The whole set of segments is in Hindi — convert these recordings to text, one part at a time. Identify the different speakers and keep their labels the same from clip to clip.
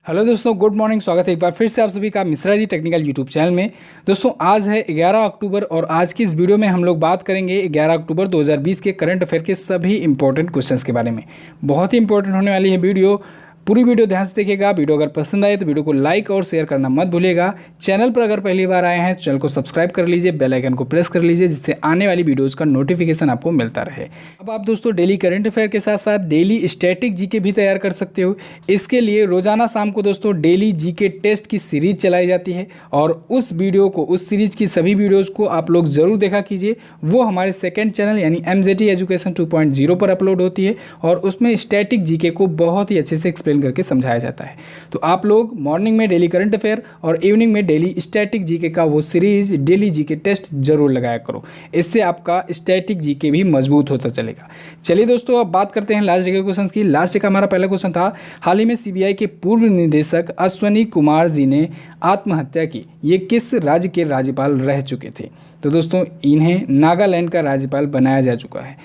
Speaker 1: हेलो दोस्तों, गुड मॉर्निंग। स्वागत है एक बार फिर से आप सभी का Mishra ji technical YouTube channel में। दोस्तों आज है 11 अक्टूबर और आज की इस वीडियो में हम लोग बात करेंगे 11 अक्टूबर 2020 के करंट अफेयर के सभी इंपॉर्टेंट क्वेश्चंस के बारे में। बहुत ही इंपॉर्टेंट होने वाली है वीडियो। पूरी वीडियो ध्यान से देखिएगा। वीडियो अगर पसंद आए तो वीडियो को लाइक और शेयर करना मत भूलिएगा। चैनल पर अगर पहली बार आए हैं तो चैनल को सब्सक्राइब कर लीजिए, बेल आइकन को प्रेस कर लीजिए, जिससे आने वाली वीडियोज़ का नोटिफिकेशन आपको मिलता रहे। अब आप दोस्तों डेली करंट अफेयर के साथ साथ डेली स्टैटिक जीके भी तैयार कर सकते हो। इसके लिए रोजाना शाम को दोस्तों डेली जीके टेस्ट की सीरीज चलाई जाती है और उस वीडियो को, उस सीरीज की सभी वीडियोज़ को आप लोग ज़रूर देखा कीजिए। वो हमारे सेकेंड चैनल यानी MZT एजुकेशन 2.0 पर अपलोड होती है और उसमें स्टैटिक जीके को बहुत ही अच्छे से एक्सप्लेन करके समझाया जाता है। तो आप लोग मॉर्निंग में डेली करंट अफेयर और इवनिंग में डेली स्टैटिक जीके का वो सीरीज डेली जीके टेस्ट जरूर लगाया करो। इससे आपका स्टैटिक जीके भी मजबूत होता चलेगा। चलिए दोस्तों, अब बात करते हैं लास्ट डे के क्वेश्चन की। लास्ट डे का हमारा पहला क्वेश्चन था, हाल ही में CBI के पूर्व निदेशक अश्वनी कुमार जी ने आत्महत्या की। ये किस राज्य के राज्यपाल रह चुके थे? तो दोस्तों इन्हें नागालैंड का राज्यपाल बनाया जा चुका है।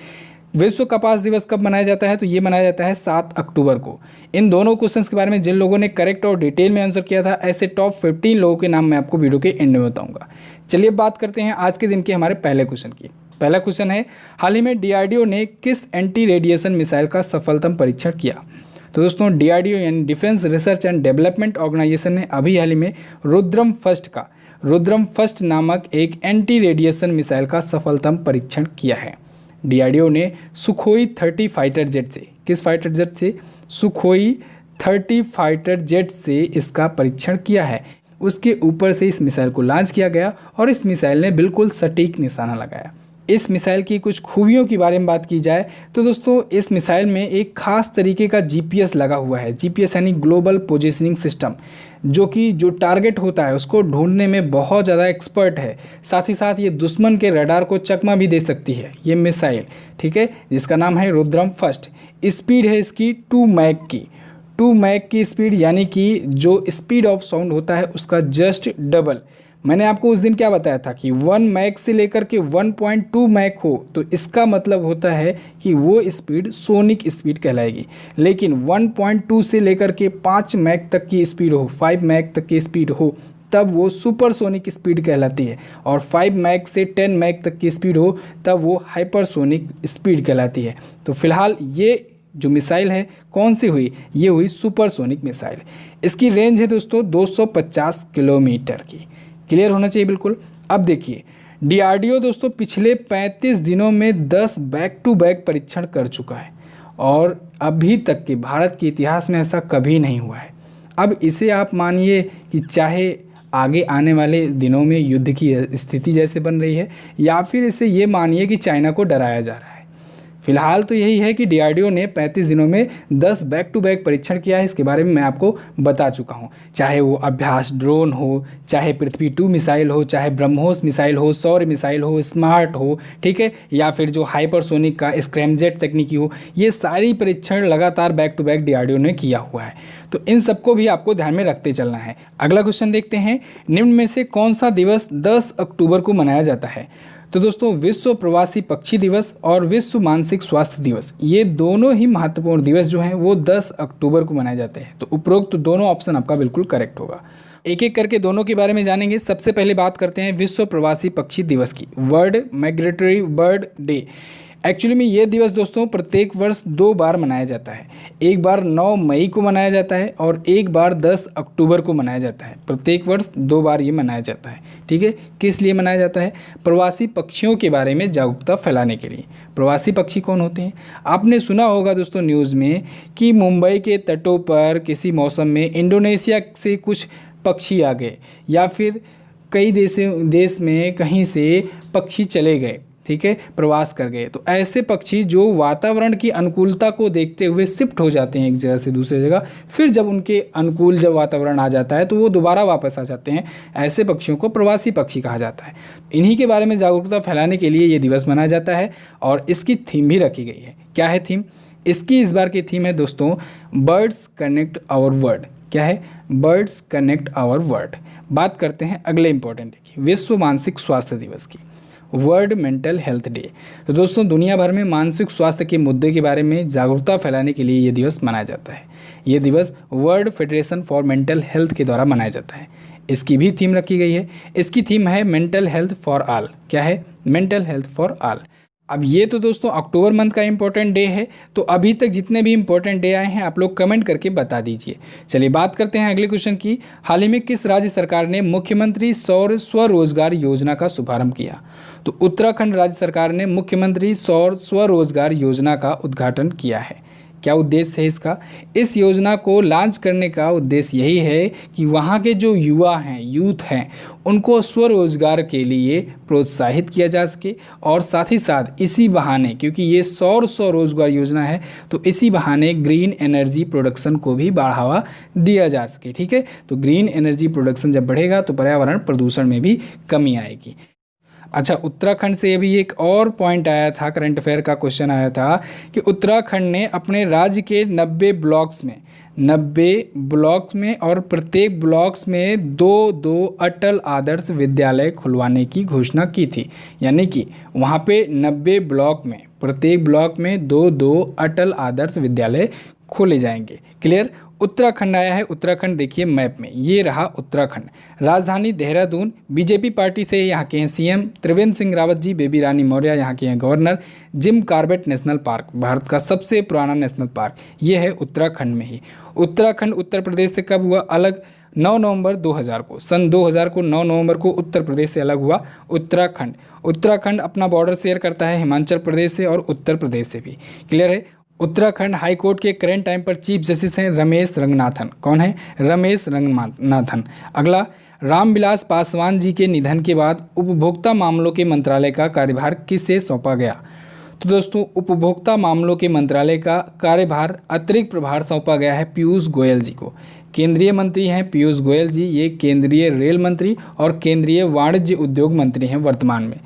Speaker 1: विश्व कपास दिवस कब मनाया जाता है? तो ये मनाया जाता है 7 अक्टूबर को। इन दोनों क्वेश्चंस के बारे में जिन लोगों ने करेक्ट और डिटेल में आंसर किया था, ऐसे टॉप 15 लोगों के नाम मैं आपको वीडियो के एंड में बताऊंगा। चलिए बात करते हैं आज के दिन के हमारे पहले क्वेश्चन की। पहला क्वेश्चन है, हाल ही में DRDO ने किस एंटी रेडिएशन मिसाइल का सफलतम परीक्षण किया? तो दोस्तों DRDO यानी defence research and development organisation ने अभी हाल ही में रुद्रम फर्स्ट नामक एक एंटी रेडिएशन मिसाइल का सफलतम परीक्षण किया है। DRDO ने सुखोई 30 फाइटर जेट से, किस फाइटर जेट से? सुखोई 30 फाइटर जेट से इसका परीक्षण किया है। उसके ऊपर से इस मिसाइल को लॉन्च किया गया और इस मिसाइल ने बिल्कुल सटीक निशाना लगाया। इस मिसाइल की कुछ खूबियों के बारे में बात की जाए तो दोस्तों इस मिसाइल में एक खास तरीके का GPS लगा हुआ है। GPS यानी ग्लोबल पोजीशनिंग सिस्टम, जो कि जो टारगेट होता है उसको ढूंढने में बहुत ज़्यादा एक्सपर्ट है। साथ ही साथ ये दुश्मन के रडार को चकमा भी दे सकती है ये मिसाइल, ठीक है, जिसका नाम है रुद्रम फर्स्ट। स्पीड है इसकी 2 मैक की स्पीड, यानी कि जो स्पीड ऑफ साउंड होता है उसका जस्ट डबल। मैंने आपको उस दिन क्या बताया था कि 1 मैक से लेकर के 1.2 मैक हो तो इसका मतलब होता है कि वो स्पीड सोनिक स्पीड कहलाएगी। लेकिन 1.2 से लेकर के 5 मैक तक की स्पीड हो, 5 मैक तक की स्पीड हो, तब वो सुपरसोनिक स्पीड कहलाती है। और 5 मैक से 10 मैक तक की स्पीड हो तब वो हाइपरसोनिक स्पीड कहलाती है। तो फिलहाल ये जो मिसाइल है कौन सी हुई? ये हुई सुपरसोनिक मिसाइल। इसकी रेंज है दोस्तों 250 किलोमीटर की। क्लियर होना चाहिए बिल्कुल। अब देखिए DRDO दोस्तों पिछले 35 दिनों में 10 बैक टू बैक परीक्षण कर चुका है और अभी तक के भारत के इतिहास में ऐसा कभी नहीं हुआ है। अब इसे आप मानिए कि चाहे आगे आने वाले दिनों में युद्ध की स्थिति जैसे बन रही है, या फिर इसे ये मानिए कि चाइना को डराया जा रहा है। फिलहाल तो यही है कि DRDO ने 35 दिनों में 10 बैक टू बैक परीक्षण किया है। इसके बारे में मैं आपको बता चुका हूँ। चाहे वो अभ्यास ड्रोन हो, चाहे पृथ्वी 2 मिसाइल हो, चाहे ब्रह्मोस मिसाइल हो, सौर मिसाइल हो, स्मार्ट हो, ठीक है, या फिर जो हाइपरसोनिक का स्क्रैमजेट तकनीकी हो, ये सारी परीक्षण लगातार बैक टू बैक DRDO ने किया हुआ है। तो इन सबको भी आपको ध्यान में रखते चलना है। अगला क्वेश्चन देखते हैं, निम्न में से कौन सा दिवस 10 अक्टूबर को मनाया जाता है? तो दोस्तों विश्व प्रवासी पक्षी दिवस और विश्व मानसिक स्वास्थ्य दिवस, ये दोनों ही महत्वपूर्ण दिवस जो हैं वो 10 अक्टूबर को मनाए जाते हैं। तो उपरोक्त दोनों ऑप्शन आपका बिल्कुल करेक्ट होगा। एक एक करके दोनों के बारे में जानेंगे। सबसे पहले बात करते हैं विश्व प्रवासी पक्षी दिवस की, world migratory bird day. Actually में ये दिवस दोस्तों प्रत्येक वर्ष 2 बार मनाया जाता है। एक बार 9 मई को मनाया जाता है और एक बार 10 अक्टूबर को मनाया जाता है। प्रत्येक वर्ष 2 बार ये मनाया जाता है, ठीक है। किस लिए मनाया जाता है? प्रवासी पक्षियों के बारे में जागरूकता फैलाने के लिए। प्रवासी पक्षी कौन होते हैं? आपने सुना होगा दोस्तों न्यूज़ में कि मुंबई के तटों पर किसी मौसम में इंडोनेशिया से कुछ पक्षी आ गए, या फिर कई देश में कहीं से पक्षी चले गए, ठीक है, प्रवास कर गए। तो ऐसे पक्षी जो वातावरण की अनुकूलता को देखते हुए शिफ्ट हो जाते हैं एक जगह से दूसरी जगह, फिर जब उनके अनुकूल जब वातावरण आ जाता है तो वो दोबारा वापस आ जाते हैं। ऐसे पक्षियों को प्रवासी पक्षी कहा जाता है। इन्हीं के बारे में जागरूकता फैलाने के लिए ये दिवस मनाया जाता है और इसकी थीम भी रखी गई है। क्या है थीम इसकी? इस बार की थीम है दोस्तों बर्ड्स कनेक्ट आवर वर्ल्ड। क्या है? Birds connect our world. बात करते हैं अगले इंपॉर्टेंट की, विश्व मानसिक स्वास्थ्य दिवस की, वर्ल्ड मेंटल हेल्थ डे। तो दोस्तों दुनिया भर में मानसिक स्वास्थ्य के मुद्दे के बारे में जागरूकता फैलाने के लिए ये दिवस मनाया जाता है। ये दिवस world federation for mental health के द्वारा मनाया जाता है। इसकी भी थीम रखी गई है, इसकी थीम है मेंटल हेल्थ फॉर ऑल। क्या है? Mental health for all. अब ये तो दोस्तों अक्टूबर मंथ का इंपॉर्टेंट डे है, तो अभी तक जितने भी इंपॉर्टेंट डे आए हैं आप लोग कमेंट करके बता दीजिए। चलिए बात करते हैं अगले क्वेश्चन की। हाल ही में किस राज्य सरकार ने मुख्यमंत्री सौर स्वरोजगार योजना का शुभारंभ किया? तो उत्तराखंड राज्य सरकार ने मुख्यमंत्री सौर स्वरोजगार योजना का उद्घाटन किया है। क्या उद्देश्य है इसका? इस योजना को लॉन्च करने का उद्देश्य यही है कि वहाँ के जो युवा हैं, यूथ हैं, उनको स्वरोजगार के लिए प्रोत्साहित किया जा सके और साथ ही साथ इसी बहाने, क्योंकि ये सौर स्वरोजगार योजना है, तो इसी बहाने ग्रीन एनर्जी प्रोडक्शन को भी बढ़ावा दिया जा सके। ठीक है, तो ग्रीन एनर्जी प्रोडक्शन जब बढ़ेगा तो पर्यावरण प्रदूषण में भी कमी आएगी। अच्छा, उत्तराखंड से अभी एक और पॉइंट आया था, करंट अफेयर का क्वेश्चन आया था कि उत्तराखंड ने अपने राज्य के 90 ब्लॉक्स में और प्रत्येक ब्लॉक्स में दो अटल आदर्श विद्यालय खुलवाने की घोषणा की थी। यानी कि वहाँ पे 90 ब्लॉक में प्रत्येक ब्लॉक में दो अटल आदर्श विद्यालय खोले जाएंगे। क्लियर? उत्तराखंड आया है। उत्तराखंड देखिए मैप में, ये रहा उत्तराखंड। राजधानी देहरादून। बीजेपी पार्टी से यहाँ के हैं सीएम त्रिवेंद्र सिंह रावत जी। बेबी रानी मौर्य यहाँ के हैं governor. Jim Corbett national park, Bharat का सबसे पुराना नेशनल पार्क, ये है उत्तराखंड में ही। उत्तराखंड उत्तर प्रदेश से कब हुआ अलग? 9 नवंबर 2000 को, सन 2000 को 9 नवंबर को उत्तर प्रदेश से अलग हुआ उत्तराखंड। उत्तराखंड अपना बॉर्डर शेयर करता है हिमाचल प्रदेश से और उत्तर प्रदेश से भी। क्लियर है? उत्तराखंड हाई कोर्ट के करेंट टाइम पर चीफ जस्टिस हैं रमेश रंगनाथन। कौन है? रमेश रंगनाथन। अगला, रामविलास पासवान जी के निधन के बाद उपभोक्ता मामलों के मंत्रालय का कार्यभार किसे सौंपा गया? तो दोस्तों उपभोक्ता मामलों के मंत्रालय का कार्यभार अतिरिक्त प्रभार सौंपा गया है पीयूष गोयल जी को। केंद्रीय मंत्री हैं पीयूष गोयल जी, ये केंद्रीय रेल मंत्री और केंद्रीय वाणिज्य उद्योग मंत्री हैं वर्तमान में।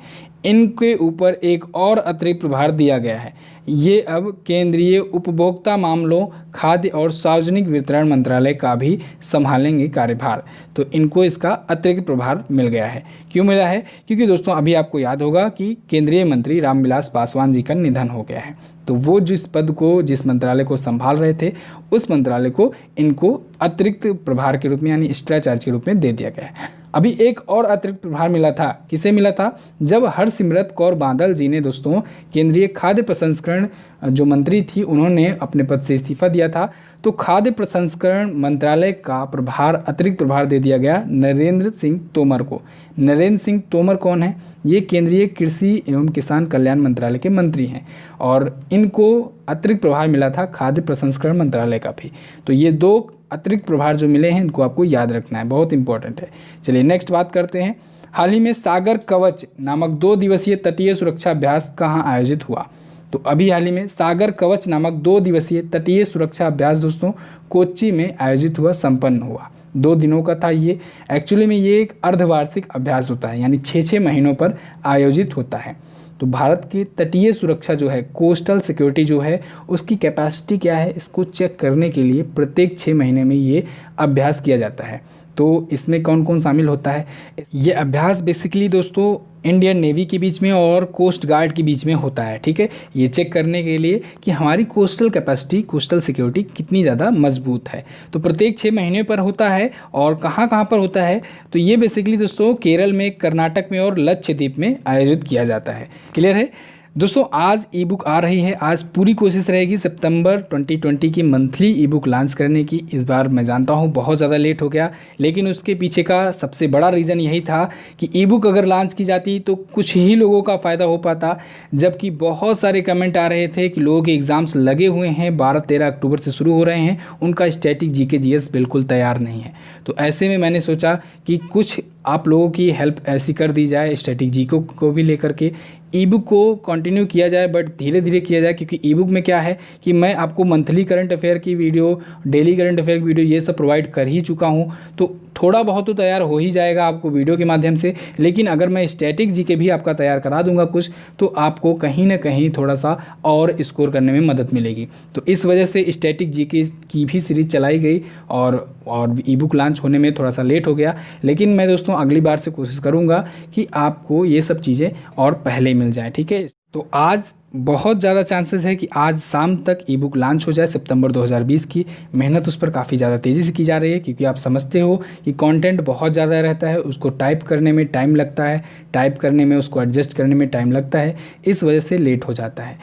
Speaker 1: इनके ऊपर एक और अतिरिक्त प्रभार दिया गया है, ये अब केंद्रीय उपभोक्ता मामलों, खाद्य और सार्वजनिक वितरण मंत्रालय का भी संभालेंगे कार्यभार। तो इनको इसका अतिरिक्त प्रभार मिल गया है। क्यों मिला है? क्योंकि दोस्तों अभी आपको याद होगा कि केंद्रीय मंत्री रामविलास पासवान जी का निधन हो गया है, तो वो जिस पद को, जिस मंत्रालय को संभाल रहे थे, उस मंत्रालय को इनको अतिरिक्त प्रभार के रूप में यानी एक्स्ट्रा चार्ज के रूप में दे दिया गया है। अभी एक और अतिरिक्त प्रभार मिला था। किसे मिला था? जब हरसिमरत कौर बादल जी ने दोस्तों केंद्रीय खाद्य प्रसंस्करण जो मंत्री थी, उन्होंने अपने पद से इस्तीफा दिया था, तो खाद्य प्रसंस्करण मंत्रालय का प्रभार, अतिरिक्त प्रभार दे दिया गया नरेंद्र सिंह तोमर को। नरेंद्र सिंह तोमर कौन है? ये केंद्रीय कृषि एवं किसान कल्याण मंत्रालय के मंत्री हैं और इनको अतिरिक्त प्रभार मिला था खाद्य प्रसंस्करण मंत्रालय का भी। तो ये दो अतिरिक्त प्रभार जो मिले हैं इनको आपको याद रखना है, बहुत इंपॉर्टेंट है। चलिए नेक्स्ट बात करते हैं। हाल ही में सागर कवच नामक 2 दिवसीय तटीय सुरक्षा अभ्यास कहाँ आयोजित हुआ? तो अभी हाल ही में सागर कवच नामक 2 दिवसीय तटीय सुरक्षा अभ्यास दोस्तों कोच्चि में आयोजित हुआ, संपन्न हुआ। 2 दिनों का था ये। एक्चुअली में ये एक अर्धवार्षिक अभ्यास होता है, यानी 6-6 महीनों पर आयोजित होता है। तो भारत की तटीय सुरक्षा जो है, कोस्टल सिक्योरिटी जो है, उसकी कैपेसिटी क्या है, इसको चेक करने के लिए प्रत्येक 6 महीने में ये अभ्यास किया जाता है। तो इसमें कौन कौन शामिल होता है? ये अभ्यास बेसिकली दोस्तों इंडियन नेवी के बीच में और कोस्ट गार्ड के बीच में होता है। ठीक है, ये चेक करने के लिए कि हमारी कोस्टल कैपेसिटी, कोस्टल सिक्योरिटी कितनी ज़्यादा मजबूत है। तो प्रत्येक 6 महीने पर होता है। और कहाँ कहाँ पर होता है? तो ये बेसिकली दोस्तों केरल में, कर्नाटक में और लक्षद्वीप में आयोजित किया जाता है। क्लियर है दोस्तों? आज ई बुक आ रही है। आज पूरी कोशिश रहेगी सितंबर 2020 की मंथली ई बुक लॉन्च करने की। इस बार मैं जानता हूँ बहुत ज़्यादा लेट हो गया, लेकिन उसके पीछे का सबसे बड़ा रीज़न यही था कि ई बुक अगर लॉन्च की जाती तो कुछ ही लोगों का फ़ायदा हो पाता, जबकि बहुत सारे कमेंट आ रहे थे कि लोगों के एग्ज़ाम्स लगे हुए हैं, 12-13 अक्टूबर से शुरू हो रहे हैं, उनका स्टैटिक जीके जीएस बिल्कुल तैयार नहीं है। तो ऐसे में मैंने सोचा कि कुछ आप लोगों की हेल्प ऐसी कर दी जाए, स्टैटिक जीके को भी लेकर के ई बुक को कंटिन्यू किया जाए, बट धीरे धीरे किया जाए। क्योंकि ई बुक में क्या है कि मैं आपको मंथली करंट अफेयर की वीडियो, डेली करंट अफेयर की वीडियो, ये सब प्रोवाइड कर ही चुका हूँ, तो थोड़ा बहुत तो तैयार हो ही जाएगा आपको वीडियो के माध्यम से। लेकिन अगर मैं स्टैटिक जीके भी आपका तैयार करा दूंगा कुछ, तो आपको कहीं ना कहीं थोड़ा सा और स्कोर करने में मदद मिलेगी। तो इस वजह से स्टैटिक जीके की भी सीरीज चलाई गई और ई बुक लॉन्च होने में थोड़ा सा लेट हो गया। लेकिन मैं दोस्तों अगली बार से कोशिश करूँगा कि आपको ये सब चीज़ें और पहले मिल जाए। ठीक है, तो आज बहुत ज़्यादा चांसेस है कि आज शाम तक ई बुक लॉन्च हो जाए सितंबर 2020 की। मेहनत उस पर काफ़ी ज़्यादा तेज़ी से की जा रही है, क्योंकि आप समझते हो कि कंटेंट बहुत ज़्यादा रहता है, उसको टाइप करने में टाइम लगता है, टाइप करने में उसको एडजस्ट करने में टाइम लगता है, इस वजह से लेट हो जाता है।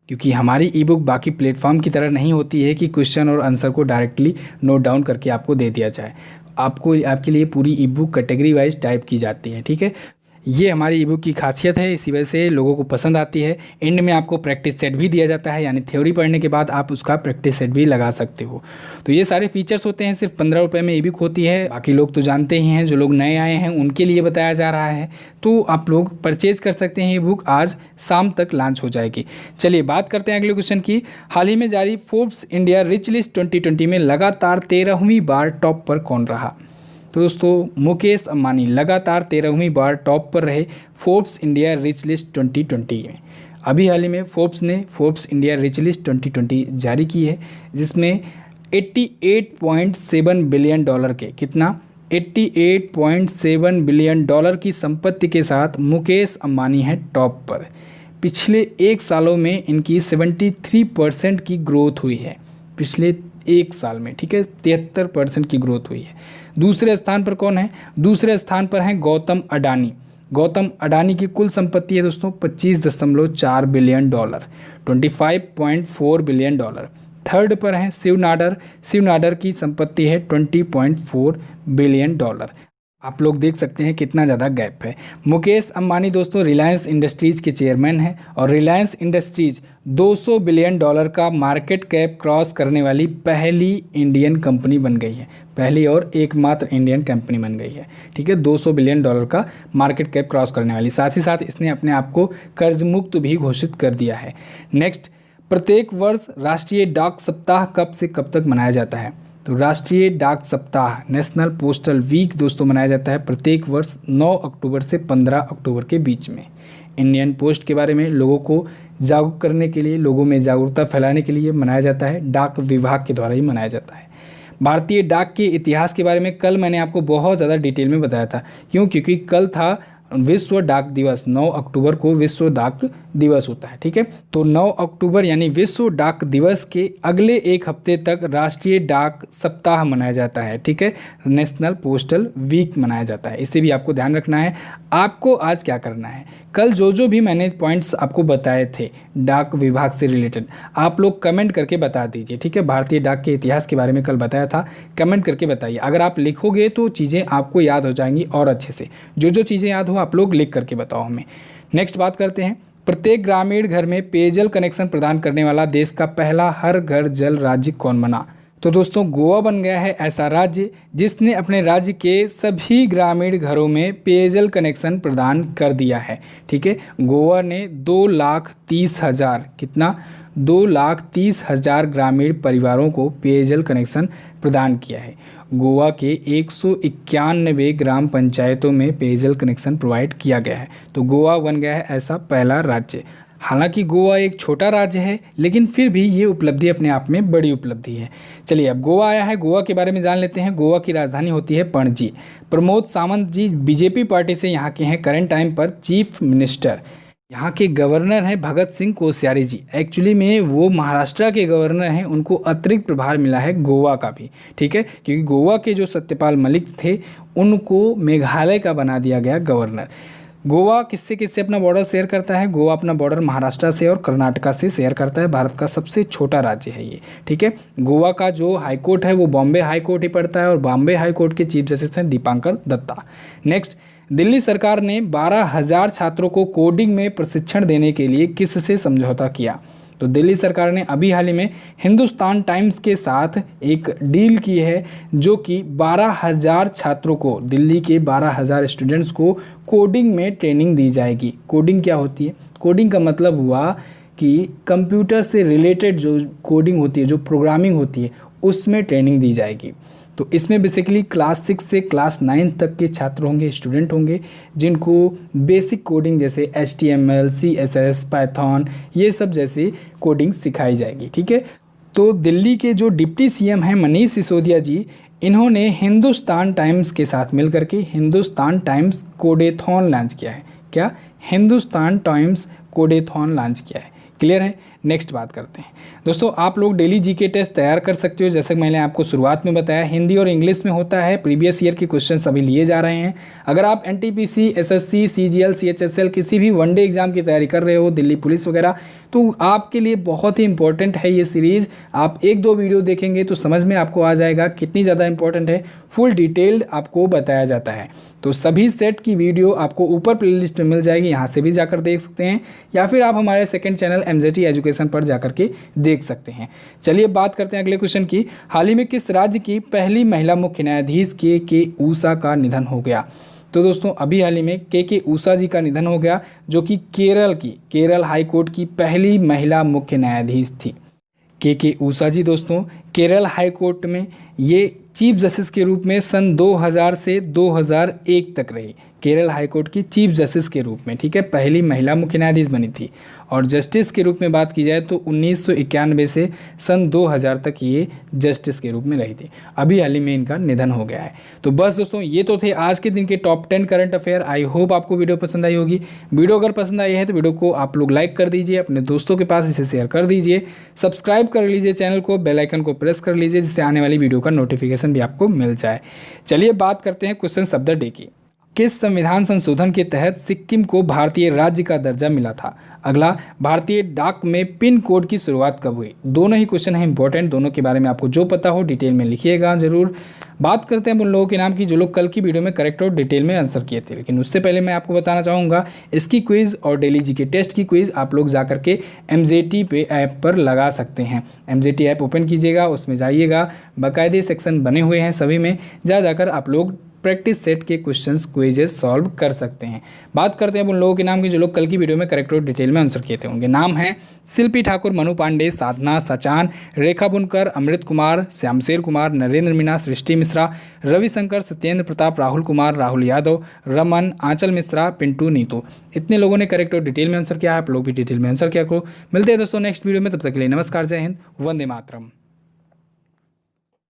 Speaker 1: क्योंकि हमारी ई बुक बाकी प्लेटफॉर्म की तरह नहीं होती है कि क्वेश्चन और आंसर को डायरेक्टली नोट डाउन करके आपको दे दिया जाए। आपको आपके लिए पूरी ई बुक कैटेगरी वाइज टाइप की जाती है, ठीक है। ये हमारी ई बुक की खासियत है, इसी वजह से लोगों को पसंद आती है। एंड में आपको प्रैक्टिस सेट भी दिया जाता है, यानी थ्योरी पढ़ने के बाद आप उसका प्रैक्टिस सेट भी लगा सकते हो। तो ये सारे फीचर्स होते हैं। सिर्फ 15 रुपये में ई बुक होती है। बाकी लोग तो जानते ही हैं, जो लोग नए आए हैं उनके लिए बताया जा रहा है। तो आप लोग परचेज कर सकते हैं। ये बुक आज शाम तक लॉन्च हो जाएगी। चलिए बात करते हैं अगले क्वेश्चन की। हाल ही में जारी फोर्ब्स इंडिया रिच लिस्ट 2020 में लगातार 13वीं बार टॉप पर कौन रहा? तो दोस्तों मुकेश अंबानी लगातार 13वीं बार टॉप पर रहे फोर्ब्स इंडिया रिच लिस्ट 2020 में। अभी हाल ही में फोर्ब्स ने फोर्ब्स इंडिया रिच लिस्ट 2020 जारी की है, जिसमें 88.7 बिलियन डॉलर के कितना 88.7 बिलियन डॉलर की संपत्ति के साथ मुकेश अंबानी है टॉप पर। पिछले 1 सालों में इनकी 73% की ग्रोथ हुई है। पिछले 1 साल में, ठीक है, 73% की ग्रोथ हुई है। दूसरे स्थान पर कौन है? दूसरे स्थान पर हैं गौतम अडानी। गौतम अडानी की कुल संपत्ति है दोस्तों 25.4 billion dollar, 25.4 billion dollar. Third पर हैं शिव नाडर। शिव नाडर की संपत्ति है 20.4 बिलियन डॉलर। आप लोग देख सकते हैं कितना ज़्यादा गैप है। मुकेश अंबानी दोस्तों रिलायंस इंडस्ट्रीज़ के चेयरमैन हैं, और रिलायंस इंडस्ट्रीज़ 200 बिलियन डॉलर का मार्केट कैप क्रॉस करने वाली पहली इंडियन कंपनी बन गई है। पहली और एकमात्र इंडियन कंपनी बन गई है, ठीक है, 200 बिलियन डॉलर का मार्केट कैप क्रॉस करने वाली। साथ ही साथ इसने अपने आप को कर्ज मुक्त भी घोषित कर दिया है। नेक्स्ट, प्रत्येक वर्ष राष्ट्रीय डाक सप्ताह कब से कब तक मनाया जाता है? तो राष्ट्रीय डाक सप्ताह नेशनल पोस्टल वीक दोस्तों मनाया जाता है प्रत्येक वर्ष 9 अक्टूबर से 15 अक्टूबर के बीच में। इंडियन पोस्ट के बारे में लोगों को जागरूक करने के लिए, लोगों में जागरूकता फैलाने के लिए मनाया जाता है। डाक विभाग के द्वारा ही मनाया जाता है। भारतीय डाक के इतिहास के बारे में कल मैंने आपको बहुत ज़्यादा डिटेल में बताया था। क्यों? क्योंकि कल था विश्व डाक दिवस। 9 अक्टूबर को विश्व डाक दिवस होता है, ठीक है। तो 9 अक्टूबर यानी विश्व डाक दिवस के अगले 1 हफ्ते तक राष्ट्रीय डाक सप्ताह मनाया जाता है, ठीक है। नेशनल पोस्टल वीक मनाया जाता है। इसे भी आपको ध्यान रखना है। आपको आज क्या करना है, कल जो भी मैंने पॉइंट्स आपको बताए थे डाक विभाग से रिलेटेड, आप लोग कमेंट करके बता दीजिए, ठीक है। भारतीय डाक के इतिहास के बारे में कल बताया था, कमेंट करके बताइए। अगर आप लिखोगे तो चीज़ें आपको याद हो जाएंगी और अच्छे से। जो चीज़ें याद हो आप लोग लिख करके बताओ हमें। नेक्स्ट बात करते हैं, प्रत्येक ग्रामीण घर में पेयजल कनेक्शन प्रदान करने वाला देश का पहला हर घर जल राज्य कौन बना? तो दोस्तों गोवा बन गया है ऐसा राज्य जिसने अपने राज्य के सभी ग्रामीण घरों में पेयजल कनेक्शन प्रदान कर दिया है, ठीक है। गोवा ने 2,30,000 कितना 2,30,000 ग्रामीण परिवारों को पेयजल कनेक्शन प्रदान किया है। गोवा के 191 ग्राम पंचायतों में पेयजल कनेक्शन प्रोवाइड किया गया है। तो गोवा बन गया है ऐसा पहला राज्य। हालांकि गोवा एक छोटा राज्य है, लेकिन फिर भी ये उपलब्धि अपने आप में बड़ी उपलब्धि है। चलिए अब गोवा आया है, गोवा के बारे में जान लेते हैं। गोवा की राजधानी होती है पणजी। प्रमोद सावंत जी बीजेपी पार्टी से यहाँ के हैं करंट टाइम पर चीफ मिनिस्टर। यहाँ के गवर्नर हैं भगत सिंह कोश्यारी जी। एक्चुअली में वो महाराष्ट्र के गवर्नर हैं, उनको अतिरिक्त प्रभार मिला है गोवा का भी, ठीक है। क्योंकि गोवा के जो सत्यपाल मलिक थे उनको मेघालय का बना दिया गया गवर्नर। गोवा किससे किससे अपना बॉर्डर शेयर करता है? गोवा अपना बॉर्डर महाराष्ट्र से और कर्नाटका से शेयर करता है। भारत का सबसे छोटा राज्य है ये, ठीक है। गोवा का जो हाई कोर्ट है वो बॉम्बे हाई कोर्ट ही पड़ता है, और बॉम्बे हाई कोर्ट के चीफ जस्टिस हैं दीपांकर दत्ता। नेक्स्ट, दिल्ली सरकार ने 12,000 छात्रों को कोडिंग में प्रशिक्षण देने के लिए किससे समझौता किया? तो दिल्ली सरकार ने अभी हाल ही में हिंदुस्तान टाइम्स के साथ एक डील की है, जो कि 12,000 छात्रों को, दिल्ली के 12,000 स्टूडेंट्स को कोडिंग में ट्रेनिंग दी जाएगी। कोडिंग क्या होती है? कोडिंग का मतलब हुआ कि कंप्यूटर से रिलेटेड जो कोडिंग होती है, जो प्रोग्रामिंग होती है, उसमें ट्रेनिंग दी जाएगी। तो इसमें बेसिकली क्लास 6 से क्लास 9 तक के छात्र होंगे, स्टूडेंट होंगे, जिनको बेसिक कोडिंग जैसे HTML, CSS, पाइथन ये सब जैसी कोडिंग सिखाई जाएगी, ठीक है। तो दिल्ली के जो डिप्टी CM हैं मनीष सिसोदिया जी, इन्होंने हिंदुस्तान टाइम्स के साथ मिलकर के हिंदुस्तान टाइम्स कोडेथॉन लॉन्च किया है। क्या? हिंदुस्तान टाइम्स कोडेथॉन लॉन्च किया है। क्लियर है। नेक्स्ट बात करते हैं दोस्तों, आप लोग डेली जीके टेस्ट तैयार कर सकते हो। जैसे कि मैंने आपको शुरुआत में बताया, हिंदी और इंग्लिश में होता है। प्रीवियस ईयर के क्वेश्चन अभी लिए जा रहे हैं। अगर आप एनटीपीसी, एसएससी, सीजीएल, सीएचएसएल किसी भी वनडे एग्जाम की तैयारी कर रहे हो, दिल्ली पुलिस वगैरह, तो आपके लिए बहुत ही इंपॉर्टेंट है ये सीरीज़। आप 1-2 वीडियो देखेंगे तो समझ में आपको आ जाएगा कितनी ज़्यादा इंपॉर्टेंट है। फुल डिटेल्ड आपको बताया जाता है। तो सभी सेट की वीडियो आपको ऊपर प्लेलिस्ट में मिल जाएगी, यहाँ से भी जाकर देख सकते हैं, या फिर आप हमारे सेकंड चैनल एमजेटी एजुकेशन पर जाकर के देख सकते हैं। चलिए बात करते हैं अगले क्वेश्चन की। हाल ही में किस राज्य की पहली महिला मुख्य न्यायाधीश के ऊषा का निधन हो गया? तो दोस्तों अभी हाल ही में के ऊषा जी का निधन हो गया, जो कि केरल हाई कोर्ट की पहली महिला मुख्य न्यायाधीश थी। के ऊषा जी दोस्तों केरल हाई कोर्ट में ये चीफ जस्टिस के रूप में सन 2000 से 2001 तक रही। केरल हाई कोर्ट की चीफ जस्टिस के रूप में, ठीक है, पहली महिला मुख्य न्यायाधीश बनी थी। और जस्टिस के रूप में बात की जाए तो 1991 से सन 2000 तक ये जस्टिस के रूप में रही थी। अभी हाल ही में इनका निधन हो गया है। तो बस दोस्तों ये तो थे आज के दिन के top 10 current affair. I hope आपको वीडियो पसंद आई होगी। वीडियो अगर पसंद आई है तो वीडियो को आप लोग लाइक कर दीजिए, अपने दोस्तों के पास इसे शेयर कर दीजिए, सब्सक्राइब कर लीजिए चैनल को, बेल आइकन को प्रेस कर लीजिए, जिससे आने वाली वीडियो का नोटिफिकेशन भी आपको मिल जाए। चलिए बात करते हैं क्वेश्चन ऑफ द डे की। किस संविधान संशोधन के तहत सिक्किम को भारतीय राज्य का दर्जा मिला था? अगला, भारतीय डाक में पिन कोड की शुरुआत कब हुई? दोनों ही क्वेश्चन हैं इंपॉर्टेंट, दोनों के बारे में आपको जो पता हो डिटेल में लिखिएगा जरूर। बात करते हैं उन लोगों के नाम की जो लोग कल की वीडियो में करेक्ट और डिटेल में आंसर किए थे। लेकिन उससे पहले मैं आपको बताना चाहूँगा, इसकी क्विज़ और डेली जीके टेस्ट की क्विज़ आप लोग जा करके एमजेटी पे ऐप पर लगा सकते हैं। एमजेटी ऐप ओपन कीजिएगा, उसमें जाइएगा, बाकायदे सेक्शन बने हुए हैं, सभी में जाकर आप लोग प्रैक्टिस सेट के क्वेश्चंस क्विजेस सॉल्व कर सकते हैं। बात करते हैं उन लोगों के नाम की जो लोग कल की वीडियो में करेक्ट और डिटेल में आंसर किए थे। उनके नाम हैं शिल्पी ठाकुर, मनु पांडे, साधना, सचान, रेखा बुनकर, अमृत कुमार, श्यामशेर कुमार, नरेंद्र मीना, सृष्टि मिश्रा, रविशंकर, सत्येंद्र प्रताप, राहुल कुमार, राहुल यादव, रमन, आंचल मिश्रा, पिंटू, नीतू। इतने लोगों ने करेक्ट और डिटेल में आंसर किया है। आप लोग भी डिटेल में आंसर किया करो। मिलते हैं दोस्तों नेक्स्ट वीडियो में, तब तक के लिए नमस्कार, जय हिंद, वंदे मातरम।